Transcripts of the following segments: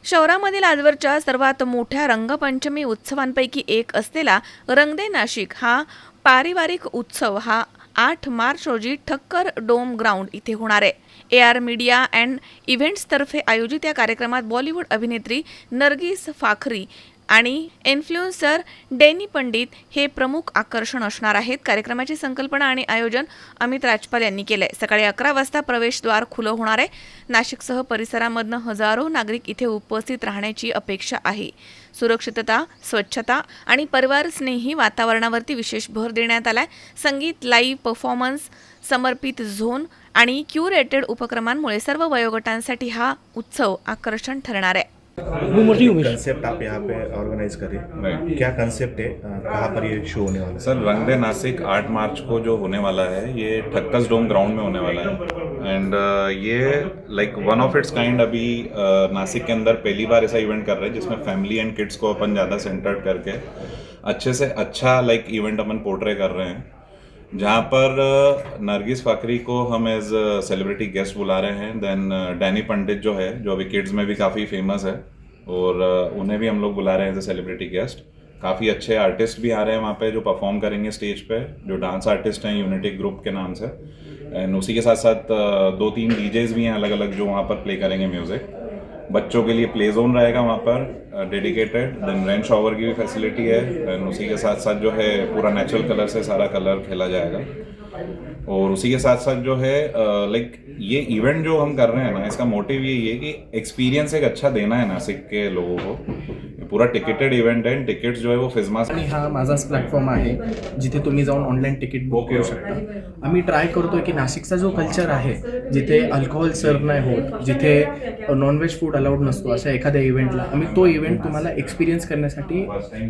शहरामधील आजवरच्या सर्वात मोठ्या रंगपंचमी उत्सवांपैकी एक असलेला रंग दे नाशिक हा पारिवारिक उत्सव 8 मार्च रोजी ठक्कर डोम ग्राउंड इथे होणार आहे। AR मीडिया अँड इव्हेंट्सतर्फे आयोजित या कार्यक्रमात बॉलिवूड अभिनेत्री नर्गिस फाखरी आणि इन्फ्लुएन्सर डॅनी पंडित हे प्रमुख आकर्षण असणार आहेत। कार्यक्रमाची संकल्पना आणि आयोजन अमित राजपाल यांनी केले। सकाळी 11 वाजता प्रवेशद्वार खुलं होणार आहे। नाशिकसह परिसरामधून हजारो नागरिक इथे उपस्थित राहण्याची अपेक्षा आहे। सुरक्षितता, स्वच्छता आणि परिवारस्नेही वातावरणावरती विशेष भर देण्यात आलाय। संगीत, लाईव्ह परफॉर्मन्स, समर्पित झोन आणि क्युरेटेड उपक्रमांमुळे सर्व वयोगटांसाठी हा उत्सव आकर्षण ठरणार आहे। कंसेप्ट आप यहाँ पे ऑर्गेनाइज करें, क्या कंसेप्ट है, कहाँ पर ये शो होने वाला है? सर रंग दे नासिक 8 मार्च को जो होने वाला है ये ठक्कर डोम ग्राउंड में होने वाला है। एंड ये like one of its kind अभी नासिक के अंदर पहली बार ऐसा इवेंट कर रहे हैं जिसमें फैमिली एंड किड्स को अपन ज़्यादा सेंटर्ड करके अच्छे से अच्छा लाइक इवेंट अपन पोर्ट्रे कर रहे हैं, जहाँ पर नरगिस फाखरी को हम एज सेलिब्रिटी गेस्ट बुला रहे हैं। देन डैनी पंडित जो है, जो अभी किड्स में भी काफ़ी फेमस है, और उन्हें भी हम लोग बुला रहे हैं एज ए सेलिब्रिटी गेस्ट। काफ़ी अच्छे आर्टिस्ट भी आ रहे हैं वहाँ पे जो परफॉर्म करेंगे स्टेज पे, जो डांस आर्टिस्ट हैं यूनिटी ग्रुप के नाम से। एंड उसी के साथ साथ 2-3 डीजेज भी हैं अलग अलग जो वहाँ पर प्ले करेंगे म्यूज़िक। बच्चों के लिए प्ले जोन रहेगा वहाँ पर डेडिकेटेड। देन रेन शॉवर की भी फैसिलिटी है। एंड उसी के साथ साथ जो है पूरा नेचुरल कलर से सारा कलर खेला जाएगा। और उसी के साथ साथ जो है लाइक ये इवेंट जो हम कर रहे हैं ना, इसका मोटिव यही है कि एक्सपीरियंस एक अच्छा देना है नासिक के लोगों को। पूरा टिकेटेड इवेंट है। टिकट्स जो है वो फिजमा आणि हा माझाच प्लॅटफॉर्म आहे जिथे तुम्ही जाऊन ऑनलाईन तिकीट बुक करू शकता। आम्ही ट्राय करतोय की नाशिकचा जो कल्चर आहे, जिथे अल्कोहोल सर्व नाही होत, जिथे नॉनव्हेज फूड अलाउड नसतो, अशा एखाद्या इव्हेंटला आम्ही तो इव्हेंट तुम्हाला एक्सपिरियन्स करण्यासाठी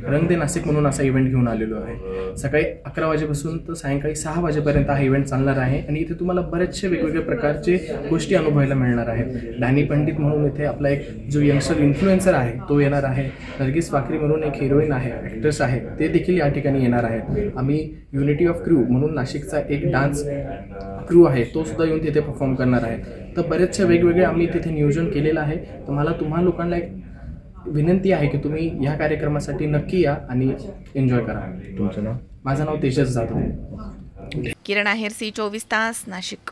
रंग दे नाशिक म्हणून असा इव्हेंट घेऊन आलेलो आहे। सकाळी 11 वाजेपासून तर सायंकाळी 6 वाजेपर्यंत हा इव्हेंट चालणार आहे आणि इथे तुम्हाला बरेचसे वेगवेगळ्या प्रकारचे गोष्टी अनुभवायला मिळणार आहेत। डॅनी पंडित म्हणून इथे आपला एक जो यंगस्टर इन्फ्लुएन्सर आहे तो येणार आहे। नर्गिस फाखरी म्हणून एक हिरोईन आहे, ॲक्ट्रेस आहे, ते देखील या ठिकाणी येणार आहेत। आम्ही युनिटी ऑफ क्रू म्हणून नाशिकचा एक डान्स क्रू आहे, तो सुद्धा येऊन तिथे परफॉर्म करणार आहे। तर बरेचसे वेगवेगळे आम्ही तिथे नियोजन केलेलं आहे। तर मला तुम्हा लोकांना एक विनंती आहे की तुम्ही ह्या कार्यक्रमासाठी नक्की या आणि एन्जॉय करा। तुमचं नाव? माझं नाव तेजस जाधव। किरण आहेर, C24 तास, नाशिक।